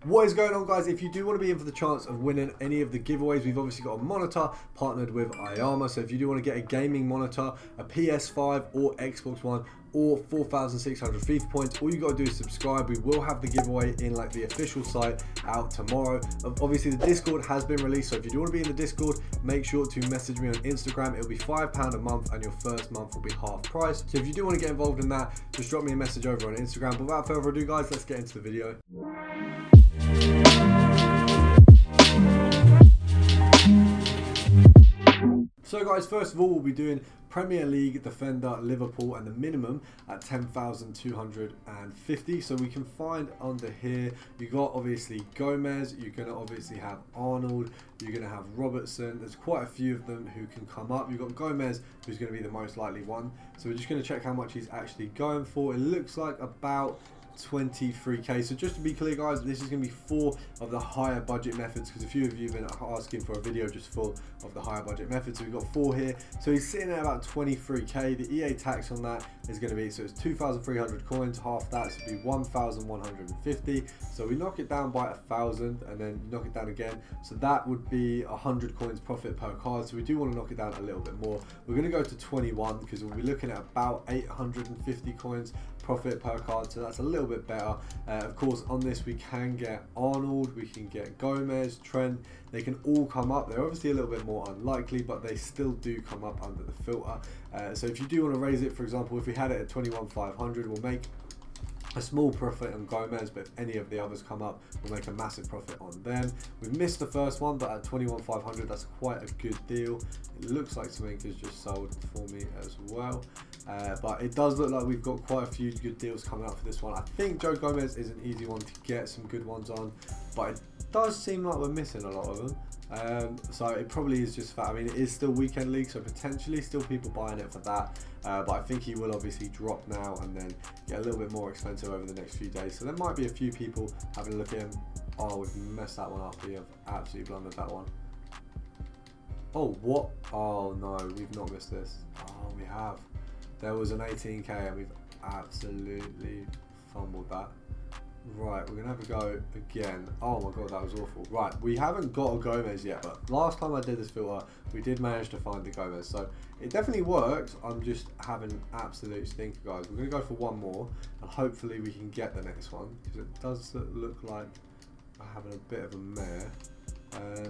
What is going on, guys? If you do want to be in for the chance of winning any of the giveaways, we've obviously got a monitor partnered with Ayama. So if you do want to get a gaming monitor, a PS5 or Xbox One, or 4,600 FIFA points, all you got to do is subscribe. We will have the giveaway in like the official site out tomorrow. Obviously the Discord has been released, so if you do want to be in the Discord, make sure to message me on Instagram. It'll be £5 a month and your first month will be half price. So if you do want to get involved in that, just drop me a message over on Instagram. But without further ado, guys, let's get into the video. So guys, first of all, we'll be doing Premier League defender Liverpool and the minimum at 10,250. So we can find under here, you got obviously Gomez, you're going to obviously have Arnold, you're going to have Robertson. There's quite a few of them who can come up. You've got Gomez, who's going to be the most likely one. So we're just going to check how much he's actually going for. It looks like about 23k. So just to be clear, guys, this is going to be 4 of the higher budget methods, because a few of you have been asking for a video just full of the higher budget methods. So we've got 4 here. So he's sitting at about 23k. The EA tax on that is going to be, so it's 2,300 coins, half that, so it'd be 1,150. So we knock it down by 1,000 and then knock it down again, so that would be 100 coins profit per card. So we do want to knock it down a little bit more. We're going to go to 21 because we'll be looking at about 850 coins profit per card, so that's a little bit better. Of course, on this we can get Arnold, we can get Gomez, Trent. They can all come up. They're obviously a little bit more unlikely, but they still do come up under the filter. So if you do want to raise it, for example, if we had it at 21,500, we'll make a small profit on Gomez, but if any of the others come up, we'll make a massive profit on them. We missed the first one, but at 21,500, that's quite a good deal. It looks like something is just sold for me as well. But it does look like we've got quite a few good deals coming up for this one. I think Joe Gomez is an easy one to get some good ones on, but it does seem like we're missing a lot of them. So it probably is just fat. I mean, it is still weekend league, so potentially still people buying it for that. But I think he will obviously drop now and then get a little bit more expensive over the next few days. So there might be a few people having a look at him. Oh, we've messed that one up. We have absolutely blundered that one. Oh, what? Oh no, we've not missed this. Oh, we have. There was an 18k and we've absolutely fumbled that. Right, we're going to have a go again. Oh my god, that was awful. Right, we haven't got a Gomez yet, but last time I did this filter, we did manage to find the Gomez. So it definitely works. I'm just having an absolute stinker, guys. We're going to go for one more, and hopefully we can get the next one, because it does look like we're having a bit of a mare.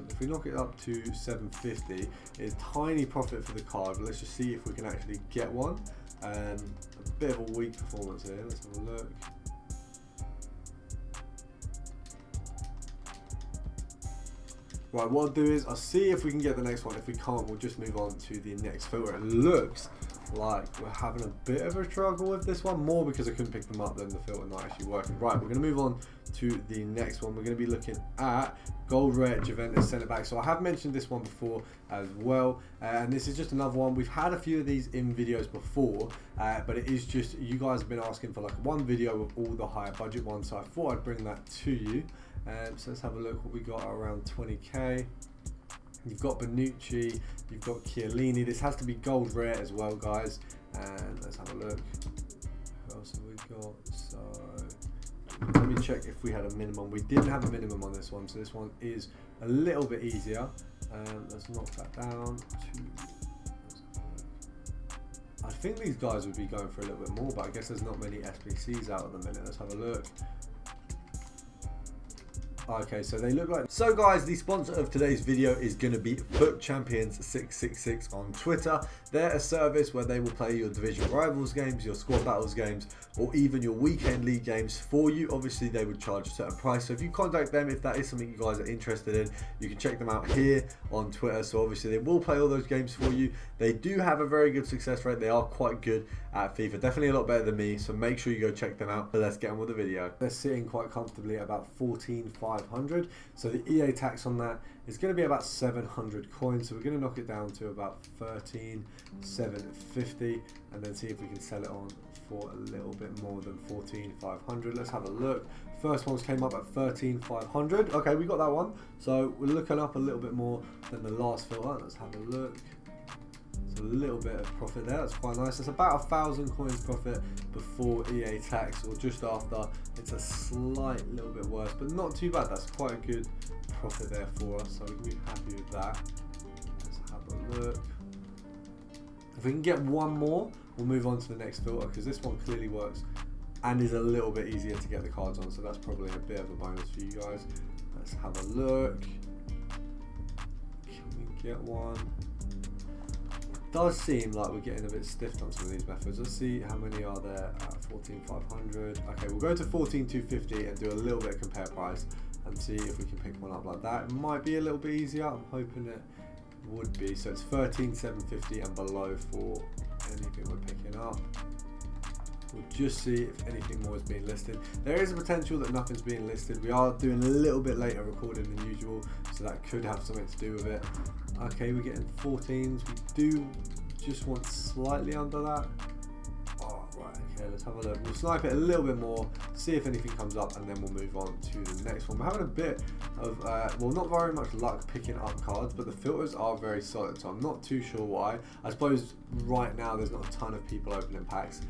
If we knock it up to 750, it's tiny profit for the card, but let's just see if we can actually get one. A bit of a weak performance here. Let's have a look. Right, what I'll do is I'll see if we can get the next one. If we can't, we'll just move on to the next filter. It looks like we're having a bit of a struggle with this one, more because I couldn't pick them up than the filter not actually working. Right, we're going to move on to the next one. We're going to be looking at gold rare Juventus centre back. So I have mentioned this one before as well, and this is just another one. We've had a few of these in videos before, but it is just, you guys have been asking for like one video of all the higher budget ones, so I thought I'd bring that to you. So let's have a look what we got around 20k. You've got Bonucci, you've got Chiellini. This has to be gold rare as well, guys. And let's have a look. Who else have we got? So let me check if we had a minimum. We didn't have a minimum on this one, so this one is a little bit easier. Let's knock that down to, I think these guys would be going for a little bit more, but I guess there's not many SBCs out at the minute. Let's have a look. Okay, so they look like... So guys, the sponsor of today's video is going to be Foot Champions 666 on Twitter. They're a service where they will play your division rivals games, your squad battles games, or even your weekend league games for you. Obviously, they would charge a certain price. So if you contact them, if that is something you guys are interested in, you can check them out here on Twitter. So obviously, they will play all those games for you. They do have a very good success rate. They are quite good at FIFA. Definitely a lot better than me. So make sure you go check them out. But let's get on with the video. They're sitting quite comfortably at about 14,500. So the EA tax on that is going to be about 700 coins. So we're going to knock it down to about 13,750 and then see if we can sell it on for a little bit more than 14,500. Let's have a look. First ones came up at 13,500. Okay, we got that one. So we're looking up a little bit more than the last filter. Let's have a look. So a little bit of profit there, that's quite nice. It's about 1,000 coins profit before EA tax, or just after. It's a slight little bit worse, but not too bad. That's quite a good profit there for us, so we can be happy with that. Let's have a look. If we can get one more, we'll move on to the next filter, because this one clearly works and is a little bit easier to get the cards on, so that's probably a bit of a bonus for you guys. Let's have a look. Can we get one? It does seem like we're getting a bit stiffed on some of these methods. Let's see how many are there at 14,500. Okay, we'll go to 14,250 and do a little bit of compare price and see if we can pick one up like that. It might be a little bit easier. I'm hoping it would be. So it's 13,750 and below for anything we're picking up. We'll just see if anything more is being listed. There is a potential that nothing's being listed. We are doing a little bit later recording than usual, so that could have something to do with it. Okay, we're getting 14s. We do just want slightly under that. Oh, right, okay, let's have a look. We'll snipe it a little bit more, see if anything comes up, and then we'll move on to the next one. We're having a bit of, well, not very much luck picking up cards, but the filters are very solid, so I'm not too sure why. I suppose right now there's not a ton of people opening packs,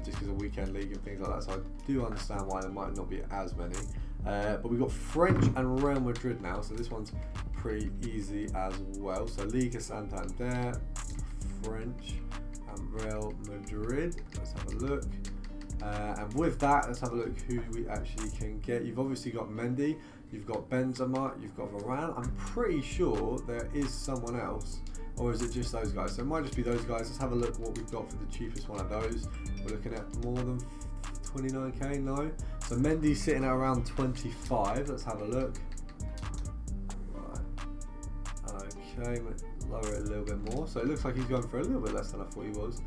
just because of weekend league and things like that, so I do understand why there might not be as many. But we've got French and Real Madrid now, so this one's pretty easy as well. So Liga Santander, French and Real Madrid. Let's have a look. And with that, let's have a look who we actually can get. You've obviously got Mendy, you've got Benzema, you've got Varane. I'm pretty sure there is someone else, or is it just those guys? So it might just be those guys. Let's have a look what we've got for the cheapest one of those. We're looking at more than 29k, no. So Mendy's sitting at around 25. Let's have a look. Right. Okay, lower it a little bit more. So it looks like he's going for a little bit less than I thought he was.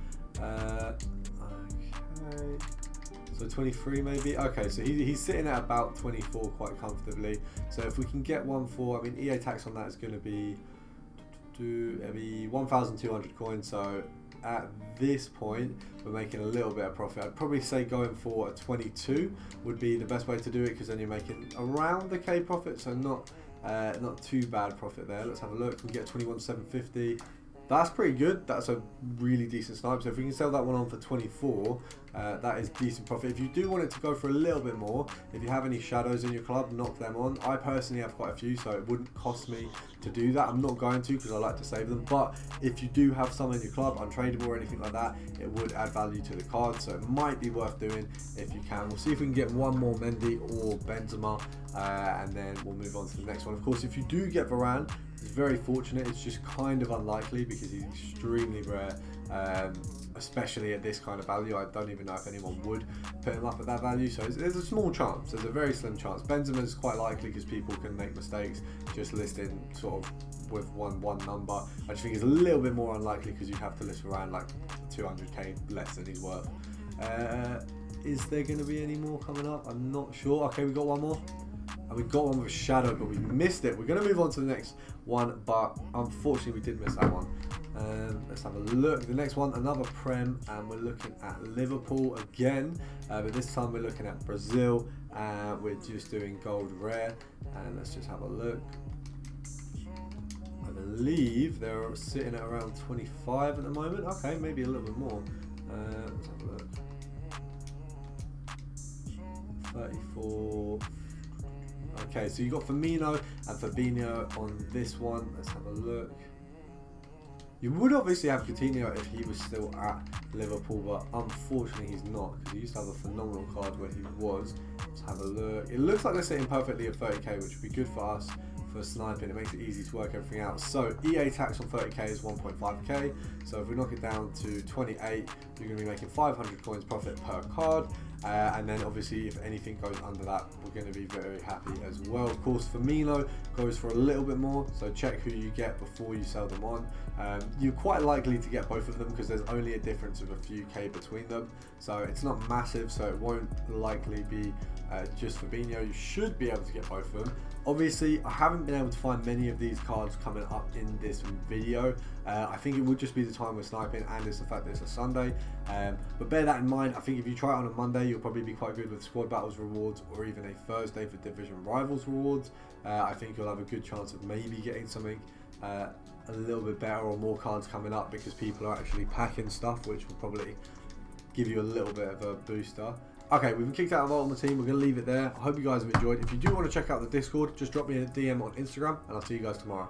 Okay. So 23 maybe. Okay, so he's sitting at about 24 quite comfortably. So if we can get one for, I mean, EA tax on that is going to be 1,200 coins. So at this point, we're making a little bit of profit. I'd probably say going for a 22 would be the best way to do it, because then you're making around the K profit, so not too bad profit there. Let's have a look. We get 21,750. That's pretty good. That's a really decent snipe. So if we can sell that one on for 24, that is decent profit. If you do want it to go for a little bit more, if you have any shadows in your club, knock them on. I personally have quite a few, so it wouldn't cost me to do that. I'm not going to, because I like to save them. But if you do have some in your club, untradeable or anything like that, it would add value to the card. So it might be worth doing if you can. We'll see if we can get one more Mendy or Benzema, and then we'll move on to the next one. Of course, if you do get Varane, it's very fortunate. It's just kind of unlikely because he's extremely rare, especially at this kind of value. I don't even know if anyone would put him up at that value, so there's a small chance. There's a very slim chance. Benzema's quite likely because people can make mistakes just listing sort of with one number. I just think it's a little bit more unlikely because you have to list around like 200k less than he's worth. Is there going to be any more coming up? I'm not sure. Okay, we got one more. And we got one with a shadow, but we missed it. We're going to move on to the next one, but unfortunately we did miss that one. Let's have a look. The next one, another Prem, and we're looking at Liverpool again, but this time we're looking at Brazil, and we're just doing gold rare. And let's just have a look. I believe they're sitting at around 25 at the moment. Okay, maybe a little bit more. Let's have a look. 34. Okay, so you got Firmino and Fabinho on this one. Let's have a look. You would obviously have Coutinho if he was still at Liverpool, but unfortunately he's not, because he used to have a phenomenal card where he was. Let's have a look. It looks like they're sitting perfectly at 30k, which would be good for us for sniping. It makes it easy to work everything out. So EA tax on 30k is 1.5k. So if we knock it down to 28, you're going to be making 500 coins profit per card. And then obviously if anything goes under that, we're going to be very happy as well. Of course, Firmino goes for a little bit more, so check who you get before you sell them on. You're quite likely to get both of them because there's only a difference of a few K between them, so it's not massive, so it won't likely be just Fabinho. You should be able to get both of them. Obviously, I haven't been able to find many of these cards coming up in this video. I think it would just be the time we're sniping, and it's the fact that it's a Sunday. But bear that in mind. I think if you try it on a Monday, you'll probably be quite good with squad battles rewards, or even a Thursday for division rivals rewards. I think you'll have a good chance of maybe getting something a little bit better, or more cards coming up, because people are actually packing stuff, which will probably give you a little bit of a booster. Okay, we've been kicked out of Ultimate Team. We're going to leave it there. I hope you guys have enjoyed. If you do want to check out the Discord, just drop me a DM on Instagram, and I'll see you guys tomorrow.